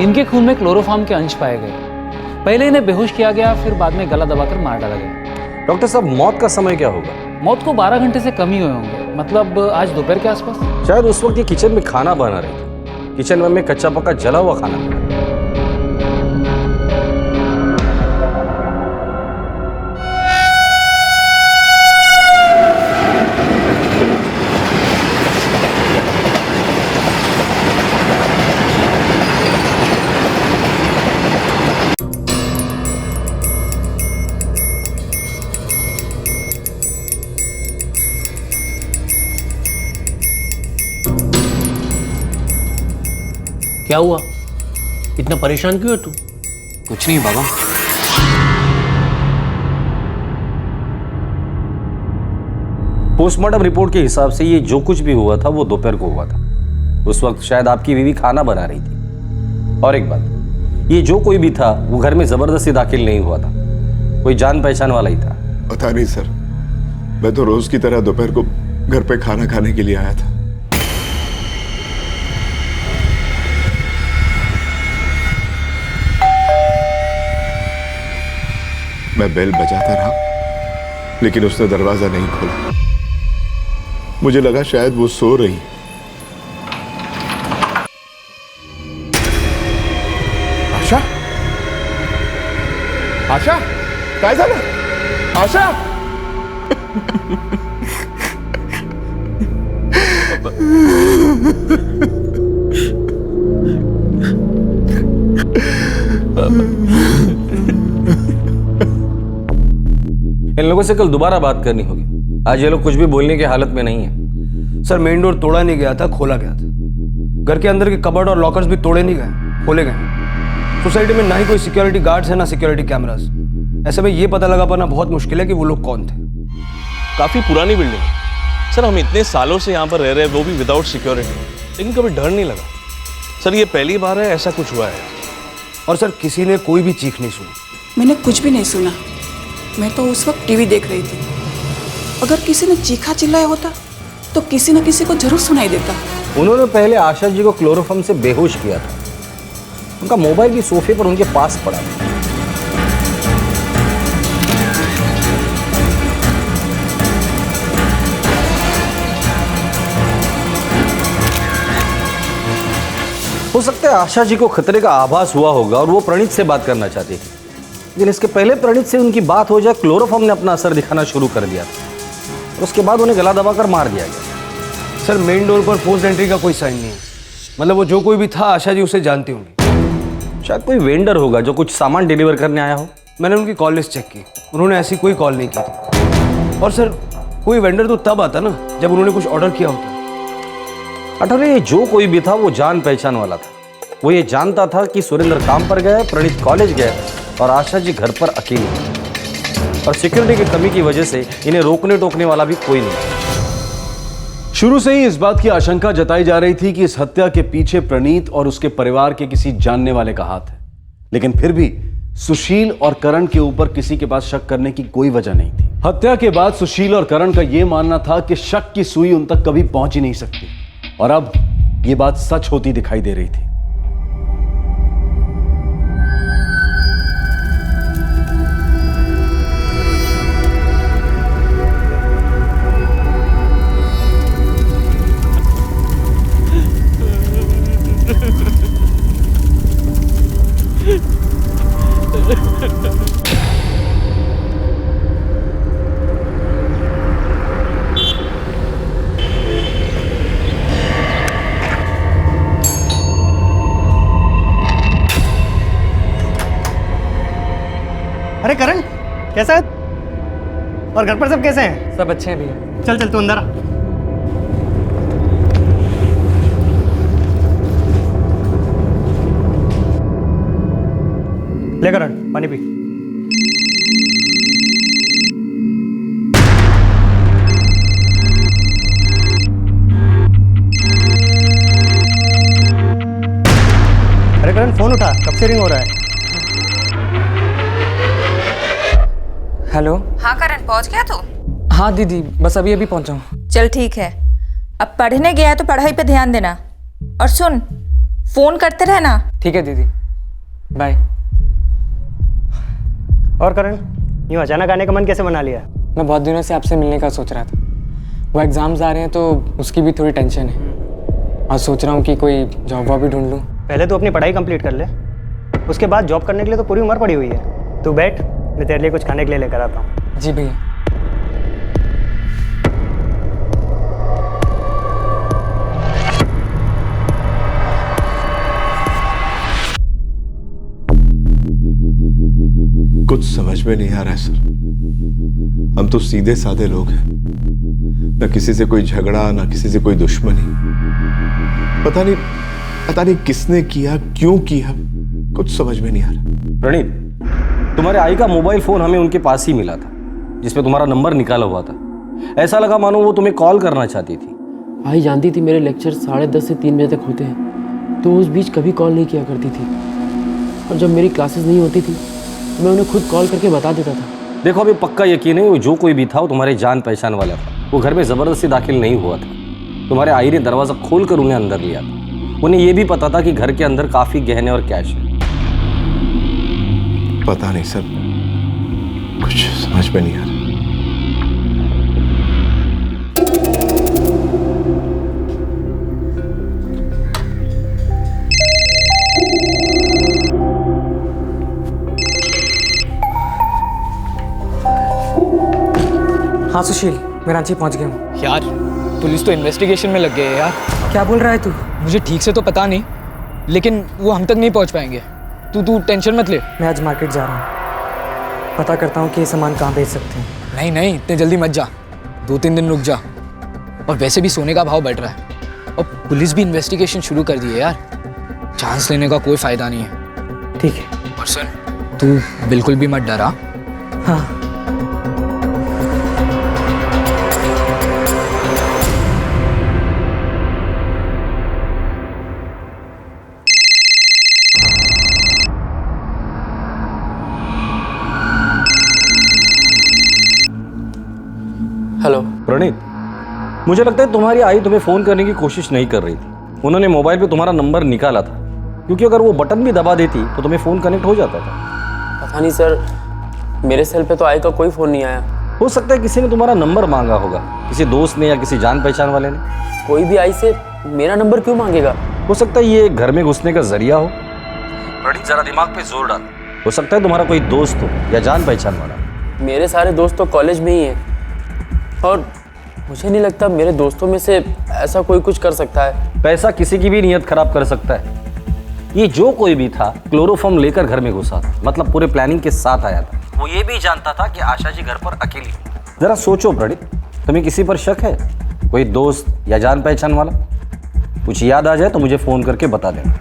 इनके खून में क्लोरोफॉर्म के अंश पाए गए। पहले इन्हें बेहोश किया गया, फिर बाद में गला दबाकर मार डाला गया। डॉक्टर साहब, मौत का समय क्या होगा? मौत को 12 घंटे से कम ही हुए होंगे, मतलब आज दोपहर के आसपास। शायद उस वक्त ये किचन में खाना बना रही थी। किचन में कच्चा पक्का जला हुआ खाना मिला। क्या हुआ? इतना परेशान क्यों है तू? कुछ नहीं बाबा। पोस्टमार्टम रिपोर्ट के हिसाब से ये जो कुछ भी हुआ था वो दोपहर को हुआ था। उस वक्त शायद आपकी बीवी खाना बना रही थी। और एक बात, ये जो कोई भी था वो घर में जबरदस्ती दाखिल नहीं हुआ था, कोई जान पहचान वाला ही था। पता नहीं सर, मैं तो रोज की तरह दोपहर को घर पे खाना खाने के लिए आया था। मैं बेल बजाता रहा, लेकिन उसने दरवाजा नहीं खोला। मुझे लगा शायद वो सो रही। आशा, आशा, काय झालं? आशा, इन लोगों से कल दोबारा बात करनी होगी। आज ये लोग कुछ भी बोलने की हालत में नहीं है। सर, मेन डोर तोड़ा नहीं गया था, खोला गया था। घर के अंदर के कबर्ड और लॉकर्स भी तोड़े नहीं गए, खोले गए। सोसाइटी में ना ही कोई सिक्योरिटी गार्ड्स है, ना सिक्योरिटी कैमरास। ऐसे में ये पता लगा पाना बहुत मुश्किल है कि वो लोग कौन थे। काफी पुरानी बिल्डिंग है सर, हम इतने सालों से यहाँ पर रह रहे हैं, वो भी विदाउट सिक्योरिटी, लेकिन कभी डर नहीं लगा। सर, ये पहली बार है ऐसा कुछ हुआ है। और सर, किसी ने कोई भी चीख नहीं सुनी। मैंने कुछ भी नहीं सुना। मैं तो उस वक्त टीवी देख रही थी। अगर किसी ने चीखा चिल्लाया होता तो किसी न किसी को जरूर सुनाई देता। उन्होंने पहले आशा जी को क्लोरोफॉर्म से बेहोश किया था। उनका मोबाइल भी सोफे पर उनके पास पड़ा था। हो सकता है आशा जी को खतरे का आभास हुआ होगा और वो प्रणीत से बात करना चाहती थी, लेकिन इसके पहले प्रणीत से उनकी बात हो जाए क्लोरोफॉर्म ने अपना असर दिखाना शुरू कर दिया था और उसके बाद उन्हें गला दबाकर मार दिया गया। सर, मेन डोर पर फोर्स्ड एंट्री का कोई साइन नहीं है। मतलब वो जो कोई भी था, आशा जी उसे जानती होंगी। शायद कोई वेंडर होगा जो कुछ सामान डिलीवर करने आया हो। मैंने उनकी कॉल लिस्ट चेक की, उन्होंने ऐसी कोई कॉल नहीं की थी। और सर, कोई वेंडर तो तब आता ना जब उन्होंने कुछ ऑर्डर किया होता। अठौरे, जो कोई भी था वो जान पहचान वाला था। वो ये जानता था कि सुरेंद्र काम पर गए, प्रणीत कॉलेज गए और आशा जी घर पर अकेली थी। और सिक्योरिटी की कमी की वजह से इन्हें रोकने टोकने वाला भी कोई नहीं। शुरू से ही इस बात की आशंका जताई जा रही थी कि इस हत्या के पीछे प्रणीत और उसके परिवार के किसी जानने वाले का हाथ है, लेकिन फिर भी सुशील और करण के ऊपर किसी के पास शक करने की कोई वजह नहीं थी। हत्या के बाद सुशील और करण का यह मानना था कि शक की सुई उन तक कभी पहुंच ही नहीं सकती, और अब यह बात सच होती दिखाई दे रही थी। अरे करण, कैसा है? और घर पर सब कैसे हैं? सब अच्छे हैं भैया। चल चल तू अंदर आ। ले करण, पानी पी। अरे करण, फोन उठा, कब से रिंग हो रहा है? हेलो। हाँ करण, पहुंच गया तू? हाँ दीदी, बस अभी अभी पहुंचा हूँ। चल ठीक है, अब पढ़ने गया है तो पढ़ाई पे ध्यान देना। और सुन, फोन करते रहना, ठीक है दीदी, बाय। और करण, यूँ अचानक आने का मन कैसे बना लिया? मैं बहुत दिनों से आपसे मिलने का सोच रहा था। वो एग्ज़ाम्स आ रहे हैं तो उसकी भी थोड़ी टेंशन है, और सोच रहा हूँ कि कोई जॉब वॉब भी ढूंढ लूँ। पहले तो अपनी पढ़ाई कंप्लीट कर ले, उसके बाद जॉब करने के लिए तो पूरी उम्र पड़ी हुई है। तू बैठ, मैं तेरे लिए कुछ खाने के लिए लेकर आता हूँ। जी भैया। कुछ समझ में नहीं आ रहा है सर। हम तो सीधे साधे लोग हैं, न किसी से कोई झगड़ा, न किसी से कोई दुश्मनी। पता नहीं किसने किया, क्यों किया, कुछ समझ में नहीं आ रहा। प्रणीत, तुम्हारे आई का मोबाइल फोन हमें उनके पास ही मिला था, जिसपे तुम्हारा नंबर निकाला हुआ था। ऐसा लगा मानो वो तुम्हें कॉल करना चाहती थी। आई जानती थी मेरे लेक्चर 10:30 से 3 बजे तक होते हैं, तो उस बीच कभी कॉल नहीं किया करती थी। और जब मेरी क्लासेस नहीं होती थी मैं उन्हें खुद कॉल करके बता देता था। देखो, अभी पक्का यकीन है वो जो कोई भी था वो तुम्हारे जान पहचान वाला था। वो घर में ज़बरदस्ती दाखिल नहीं हुआ था। तुम्हारे आई ने दरवाज़ा खोलकर उन्हें अंदर लिया था। उन्हें यह भी पता था कि घर के अंदर काफ़ी गहने और कैश है। पता नहीं सर, कुछ समझ में नहीं आ रहा। हाँ सुशील, मैं रांची पहुंच गया हूँ। यार पुलिस तो इन्वेस्टिगेशन में लग गई है यार। क्या बोल रहा है तू? मुझे ठीक से तो पता नहीं, लेकिन वो हम तक नहीं पहुंच पाएंगे। तू टेंशन मत ले। मैं आज मार्केट जा रहा हूँ, पता करता हूँ कि ये सामान कहाँ बेच सकते हैं। नहीं इतने जल्दी मत जा, 2-3 दिन रुक जा। और वैसे भी सोने का भाव बढ़ रहा है और पुलिस भी इन्वेस्टिगेशन शुरू कर दी है यार। चांस लेने का कोई फायदा नहीं है। ठीक है। और सुन, तू बिल्कुल भी मत डरा। हाँ। हेलो प्रणीत, मुझे लगता है तुम्हारी आई तुम्हें फ़ोन करने की कोशिश नहीं कर रही थी। उन्होंने मोबाइल पे तुम्हारा नंबर निकाला था, क्योंकि अगर वो बटन भी दबा देती तो तुम्हें फ़ोन कनेक्ट हो जाता था। पता नहीं सर, मेरे सेल पे तो आई का कोई फ़ोन नहीं आया। हो सकता है किसी ने तुम्हारा नंबर मांगा होगा, किसी दोस्त ने या किसी जान पहचान वाले ने। कोई भी आई से मेरा नंबर क्यों मांगेगा? हो सकता है ये घर में घुसने का जरिया हो। प्रणीत, जरा दिमाग पे जोर डाल। हो सकता है तुम्हारा कोई दोस्त हो या जान पहचान वाला। मेरे सारे दोस्त तो कॉलेज में ही हैं, और मुझे नहीं लगता मेरे दोस्तों में से ऐसा कोई कुछ कर सकता है। पैसा किसी की भी नीयत खराब कर सकता है। ये जो कोई भी था क्लोरोफॉर्म लेकर घर में घुसा था, मतलब पूरे प्लानिंग के साथ आया था। वो ये भी जानता था कि आशा जी घर पर अकेली। जरा सोचो प्रणीत, तुम्हें किसी पर शक है? कोई दोस्त या जान पहचान वाला? कुछ याद आ जाए तो मुझे फोन करके बता देना।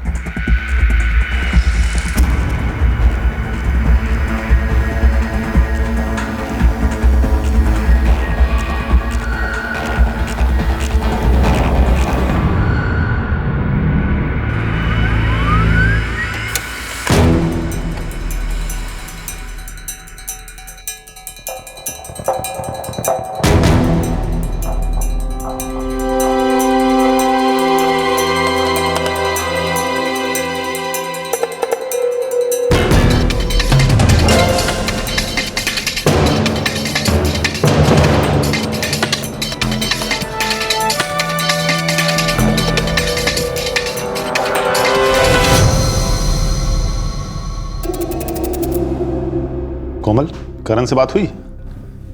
कोमल, करण से बात हुई?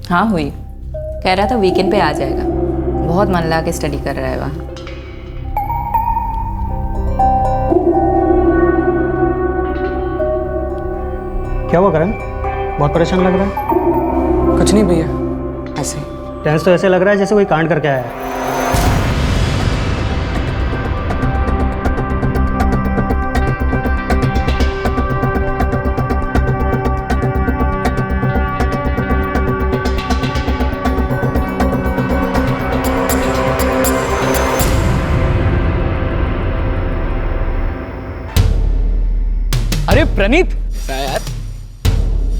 हाँ हुई, कह रहा था वीकेंड पे आ जाएगा। बहुत मन लगा के स्टडी कर रहा है वहाँ। क्या हुआ करण, बहुत परेशान लग रहा है? कुछ नहीं भैया, ऐसे। टेंस तो ऐसे लग रहा है जैसे कोई कांड करके आया है। अरे प्रणीत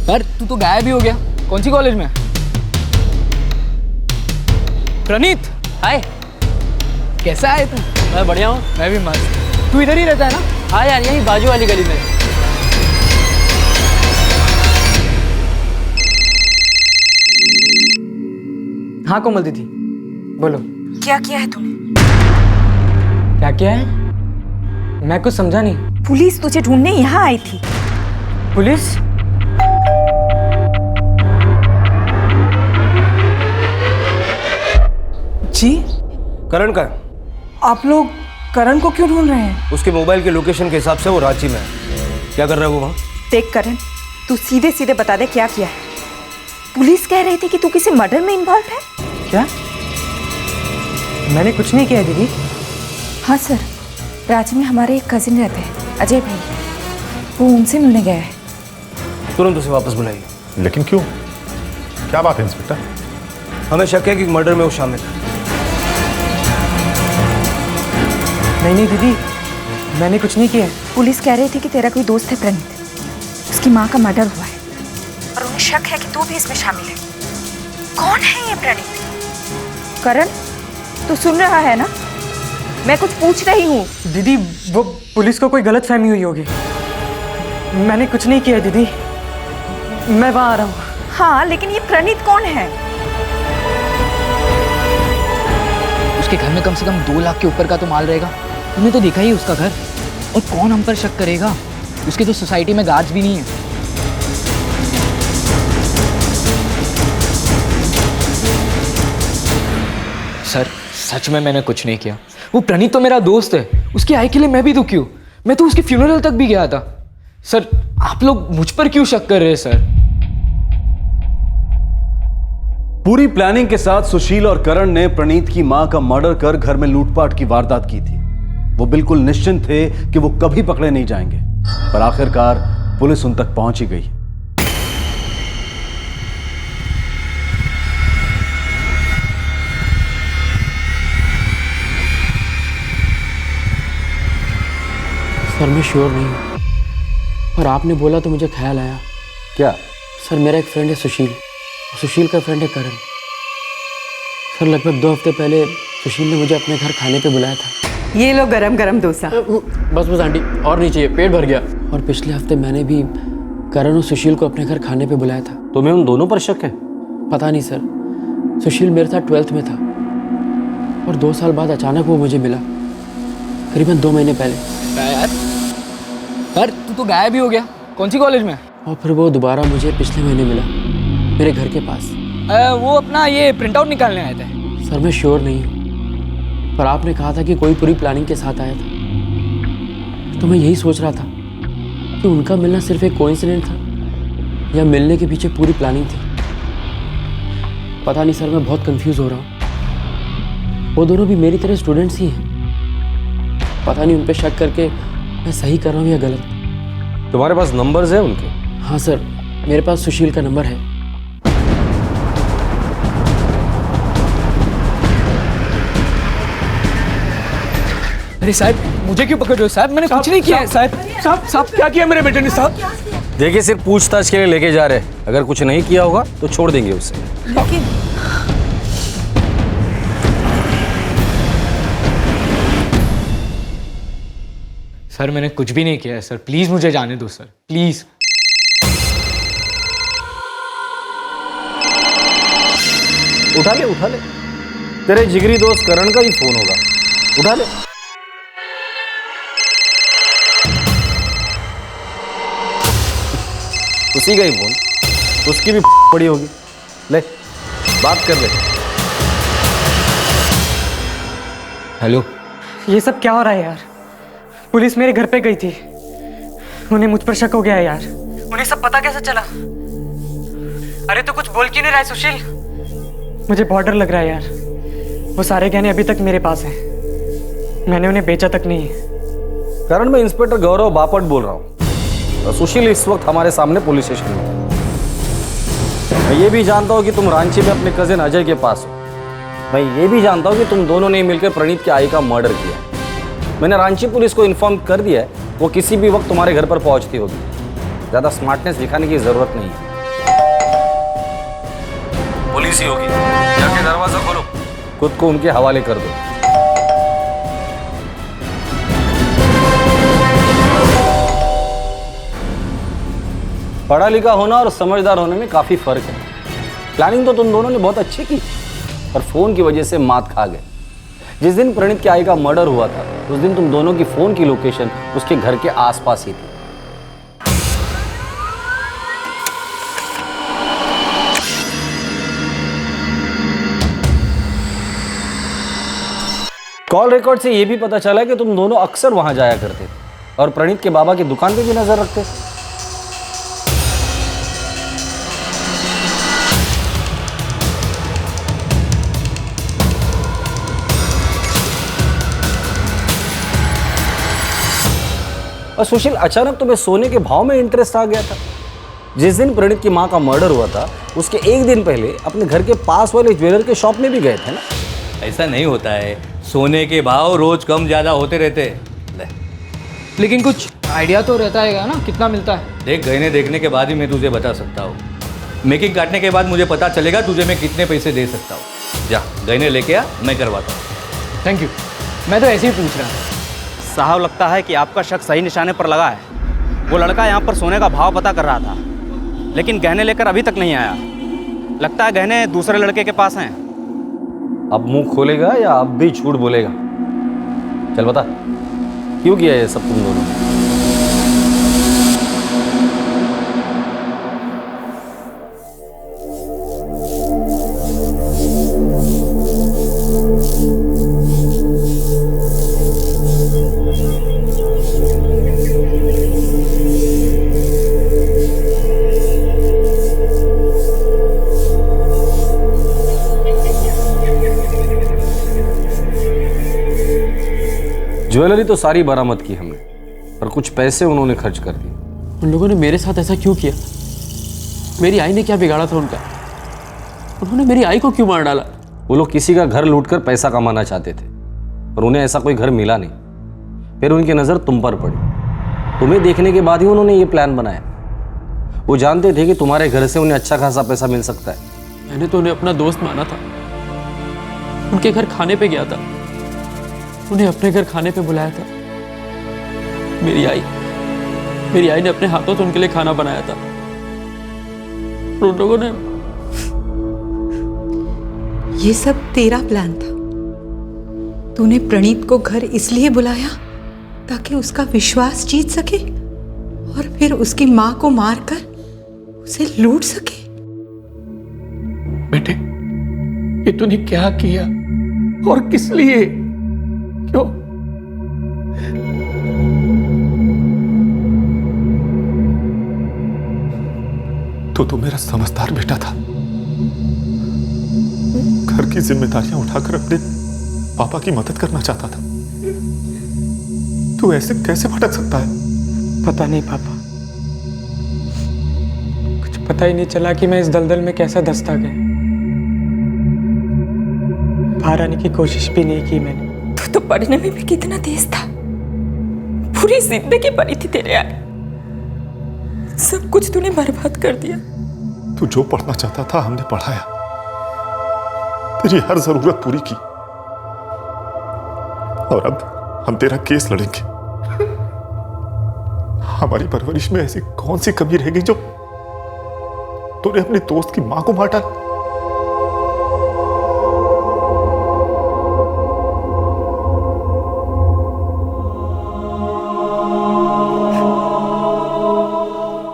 यार तू तो गायब ही हो गया। कौन सी कॉलेज में? प्रणीत, हाय, कैसा है तू? मैं बढ़िया हूँ। मैं भी मस्त। तू इधर ही रहता है ना? हाँ यार, यही बाजू वाली गली में। हाँ कोमल दीदी, बोलो। क्या किया है तूने? क्या किया है? मैं कुछ समझा नहीं। पुलिस तुझे ढूंढने यहाँ आई थी। पुलिस? जी? करण का है। आप लोग करण को क्यों ढूंढ रहे हैं? उसके मोबाइल के लोकेशन के हिसाब से वो रांची में है। क्या कर रहा है वो वहाँ? देख करण, तू सीधे सीधे बता दे क्या किया है। पुलिस कह रही थी कि तू किसी मर्डर में इन्वॉल्व है। क्या? मैंने कुछ नहीं किया दीदी। हाँ सर, रांची में हमारे एक कजिन रहते हैं, अजय भाई, वो उनसे मिलने गया है। तुरंत उसे वापस बुलाइए। लेकिन क्यों? क्या बात है इंस्पेक्टर? हमें शक है कि मर्डर में वो शामिल है। नहीं दीदी, मैंने कुछ नहीं किया। पुलिस कह रही थी कि तेरा कोई दोस्त है प्रणीत, उसकी माँ का मर्डर हुआ है और उन्हें शक है कि तू भी इसमें शामिल है। कौन है ये प्रणीत? करण, तू सुन रहा है ना? मैं कुछ पूछ रही हूँ। दीदी, वो पुलिस को कोई गलत फहमी हुई होगी। मैंने कुछ नहीं किया दीदी, मैं वहाँ आ रहा हूँ। हाँ, लेकिन ये प्रणीत कौन है? उसके घर में कम से कम 2 लाख के ऊपर का तो माल रहेगा। तुमने तो देखा ही उसका घर। और कौन हम पर शक करेगा? उसके तो सोसाइटी में गार्ड्स भी नहीं है। सर, सच में मैंने कुछ नहीं किया। वो प्रणीत तो मेरा दोस्त है, उसकी आई के लिए मैं भी दुखी हूँ। मैं तो उसके फ्यूनरल तक भी गया था। सर, आप लोग मुझ पर क्यों शक कर रहे हैं सर? पूरी प्लानिंग के साथ सुशील और करण ने प्रणीत की मां का मर्डर कर घर में लूटपाट की वारदात की थी। वो बिल्कुल निश्चिंत थे कि वो कभी पकड़े नहीं जाएंगे, पर आखिरकार पुलिस उन तक पहुंच ही गई। सर मैं श्योर नहीं हूँ, पर आपने बोला तो मुझे ख्याल आया। क्या? सर मेरा एक फ्रेंड है सुशील, सुशील का फ्रेंड है करण। सर लगभग 2 हफ्ते पहले सुशील ने मुझे अपने घर खाने पे बुलाया था। ये लो गरम गरम डोसा। बस आंटी, और नहीं चाहिए, पेट भर गया। और पिछले हफ्ते मैंने भी करण और सुशील को अपने घर खाने पे बुलाया था। तुम्हें उन दोनों पर शक है? पता नहीं सर, सुशील मेरे साथ 12th में था और 2 साल बाद अचानक वो मुझे मिला, करीबन 2 महीने पहले। यार तू तो गायब ही हो गया। कौन सी कॉलेज में? और फिर वो दोबारा मुझे पिछले महीने मिला मेरे घर के पास। वो अपना ये प्रिंट आउट निकालने आए थे। सर मैं श्योर नहीं हूँ, पर आपने कहा था कि कोई पूरी प्लानिंग के साथ आया था, तो मैं यही सोच रहा था कि उनका मिलना सिर्फ एक कोइंसिडेंट था या मिलने के पीछे पूरी प्लानिंग थी। पता नहीं सर, मैं बहुत कंफ्यूज हो रहा हूँ। वो दोनों भी मेरी तरह स्टूडेंट्स ही हैं। पता नहीं उन पे शक करके मैं सही कर रहा हूँ या गलत। तुम्हारे पास नंबर्स है उनके? हाँ सर, मेरे पास सुशील का नंबर है। अरे साहब, मुझे क्यों पकड़ रहे हो साहब? मैंने कुछ नहीं किया है साहब। साहब क्या किया मेरे बेटे ने साहब? देखिए, सिर्फ पूछताछ के लिए लेके जा रहे हैं। अगर कुछ नहीं किया होगा तो छोड़ देंगे उसे। लेकिन सर मैंने कुछ भी नहीं किया है सर, प्लीज मुझे जाने दो सर, प्लीज। उठा ले, उठा ले। तेरे जिगरी दोस्त करण का ही फोन होगा, उठा ले। उसी का ही फोन, उसकी भी पड़ी होगी। ले बात कर ले। हेलो। ये सब क्या हो रहा है यार? पुलिस मेरे घर पे गई थी, उन्हें मुझ पर शक हो गया है यार। उन्हें सब पता कैसे चला? अरे तो कुछ बोल क्यों नहीं रहा है सुशील? मुझे बहुत डर लग रहा है यार। वो सारे गहने अभी तक मेरे पास हैं, मैंने उन्हें बेचा तक नहीं है। करण, मैं इंस्पेक्टर गौरव बापट बोल रहा हूँ और सुशील इस वक्त हमारे सामने पुलिस स्टेशन में है। मैं ये भी जानता हूँ कि तुम रांची में अपने कजिन अजय के पास हो। मैं ये भी जानता हूँ कि तुम दोनों ने मिलकर प्रणीत की आई का मर्डर किया। मैंने रांची पुलिस को इन्फॉर्म कर दिया है, वो किसी भी वक्त तुम्हारे घर पर पहुंचती होगी। ज़्यादा स्मार्टनेस दिखाने की जरूरत नहीं है। पुलिस ही होगी, जाके दरवाजा खोलो, खुद को उनके हवाले कर दो। पढ़ा लिखा होना और समझदार होने में काफ़ी फर्क है। प्लानिंग तो तुम दोनों ने बहुत अच्छी की, पर फ़ोन की वजह से मात खा गए। जिस दिन प्रणीत की आई का मर्डर हुआ था उस दिन तुम दोनों की फ़ोन की लोकेशन उसके घर के आसपास ही थी। कॉल रिकॉर्ड से यह भी पता चला कि तुम दोनों अक्सर वहां जाया करते थे और प्रणीत के बाबा की दुकान पे भी नजर रखते थे। और सुशील, अचानक तुम्हें सोने के भाव में इंटरेस्ट आ गया था। जिस दिन प्रणीत की मां का मर्डर हुआ था उसके एक दिन पहले अपने घर के पास वाले ज्वेलर के शॉप में भी गए थे ना? ऐसा नहीं होता है, सोने के भाव रोज कम ज्यादा होते रहते हैं। लेकिन कुछ आइडिया तो रहता है ना, कितना मिलता है? देख, गहने देखने के बाद ही मैं तुझे बता सकता हूँ। मेकिंग काटने के बाद मुझे पता चलेगा तुझे मैं कितने पैसे दे सकता हूँ। जा गहने लेके आ, मैं करवाता हूँ। थैंक यू, मैं तो ऐसे ही पूछ रहा था। साहब, लगता है कि आपका शक सही निशाने पर लगा है। वो लड़का यहाँ पर सोने का भाव पता कर रहा था, लेकिन गहने लेकर अभी तक नहीं आया। लगता है गहने दूसरे लड़के के पास हैं। अब मुंह खोलेगा या अब भी झूठ बोलेगा? चल बता, क्यों किया ये सब तुम दोनों? ज्वेलरी तो सारी बरामद की हमने, पर कुछ पैसे उन्होंने खर्च कर दिए। उन लोगों ने मेरे साथ ऐसा क्यों किया? मेरी आई ने क्या बिगाड़ा था उनका? उन्होंने मेरी आई को क्यों मार डाला? वो लोग किसी का घर लूटकर पैसा कमाना चाहते थे, पर उन्हें ऐसा कोई घर मिला नहीं। फिर उनकी नज़र तुम पर पड़ी। तुम्हें देखने के बाद ही उन्होंने ये प्लान बनाया। वो जानते थे कि तुम्हारे घर से उन्हें अच्छा खासा पैसा मिल सकता है। मैंने तो उन्हें अपना दोस्त माना था, उनके घर खाने पे गया था, उन्हें अपने घर खाने पे बुलाया था। मेरी आई ने अपने हाथों से उनके लिए खाना बनाया था। उन लोगों ने ये सब तेरा प्लान था। तूने प्रणीत को घर इसलिए बुलाया ताकि उसका विश्वास जीत सके और फिर उसकी मां को मारकर उसे लूट सके। बेटे, ये तूने क्या किया और किस लिए? क्यों? तो मेरा समझदार बेटा था। घर की जिम्मेदारियां उठाकर अपने पापा की मदद करना चाहता था। तू ऐसे कैसे भटक सकता है? पता नहीं पापा, कुछ पता ही नहीं चला कि मैं इस दलदल में कैसा धंसता गया। बाहर आने की कोशिश भी नहीं की मैंने। तू तो पढ़ने में भी कितना तेज था। पूरी जिंदगी पड़ी थी तेरे आगे, सब कुछ तूने बर्बाद कर दिया। तू जो पढ़ना चाहता था हमने पढ़ाया, तेरी हर जरूरत पूरी की, और अब हम तेरा केस लड़ेंगे। हमारी परवरिश में ऐसी कौन सी कमी रह गई जो तूने अपने दोस्त की मां को मार डाला?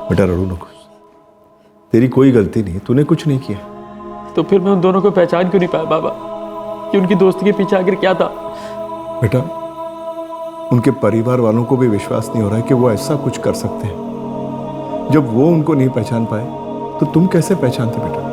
बेटा रो नको, तेरी कोई गलती नहीं, तूने कुछ नहीं किया। तो फिर मैं उन दोनों को पहचान क्यों नहीं पाया बाबा कि उनकी दोस्ती के पीछे आखिर क्या था? बेटा, उनके परिवार वालों को भी विश्वास नहीं हो रहा है कि वो ऐसा कुछ कर सकते हैं। जब वो उनको नहीं पहचान पाए तो तुम कैसे पहचानते बेटा?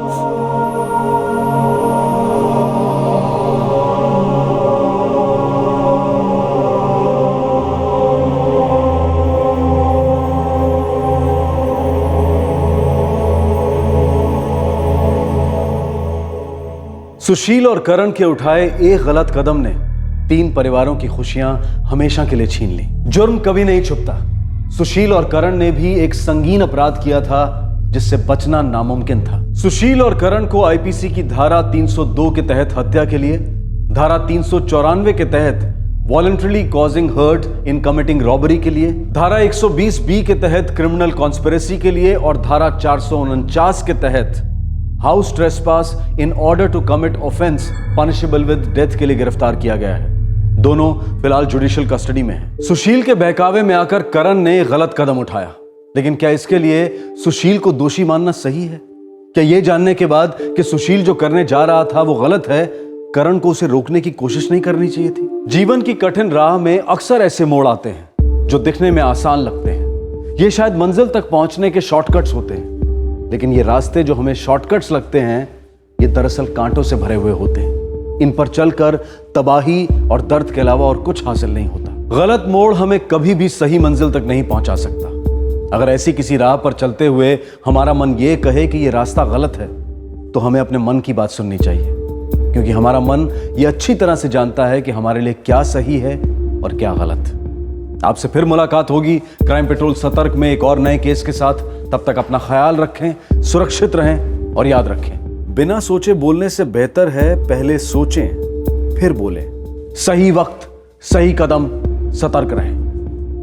सुशील और करण के उठाए एक गलत कदम ने 3 परिवारों की खुशियां हमेशा के लिए छीन ली। जुर्म कभी नहीं छुपता। सुशील और करण ने भी एक संगीन अपराध किया था जिससे बचना नामुमकिन था। सुशील और करण को आईपीसी की धारा 302 के तहत हत्या के लिए, धारा 394 के तहत voluntarily causing hurt in committing robbery के लिए, धारा 120 के तहत क्रिमिनल कॉन्स्पिरेसी के लिए और धारा 449 के तहत house trespass in order to commit offence punishable with death के लिए गिरफ्तार किया गया है। दोनों फिलहाल जुडिशियल कस्टडी में हैं। सुशील के बहकावे में आकर करण ने गलत कदम उठाया, लेकिन क्या इसके लिए सुशील को दोषी मानना सही है? क्या यह जानने के बाद कि सुशील जो करने जा रहा था वो गलत है, करण को उसे रोकने की कोशिश नहीं करनी चाहिए थी? जीवन की कठिन राह में अक्सर ऐसे मोड़ आते हैं जो दिखने में आसान लगते हैं। ये शायद मंजिल तक पहुंचने के शॉर्टकट्स होते हैं, लेकिन ये रास्ते जो हमें शॉर्टकट्स लगते हैं, ये दरअसल कांटों से भरे हुए होते हैं। इन पर चलकर तबाही और दर्द के अलावा और कुछ हासिल नहीं होता। गलत मोड़ हमें कभी भी सही मंजिल तक नहीं पहुंचा सकता। अगर ऐसी किसी राह पर चलते हुए हमारा मन ये कहे कि ये रास्ता गलत है, तो हमें अपने मन की बात सुननी चाहिए, क्योंकि हमारा मन ये अच्छी तरह से जानता है कि हमारे लिए क्या सही है और क्या गलत। आपसे फिर मुलाकात होगी क्राइम पेट्रोल सतर्क में एक और नए केस के साथ। तब तक अपना ख्याल रखें, सुरक्षित रहें और याद रखें, बिना सोचे बोलने से बेहतर है पहले सोचें फिर बोलें। सही वक्त, सही कदम, सतर्क रहें।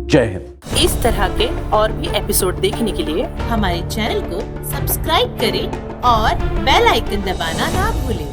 जय हिंद। इस तरह के और भी एपिसोड देखने के लिए हमारे चैनल को सब्सक्राइब करें और बेल आइकन दबाना ना भूलें।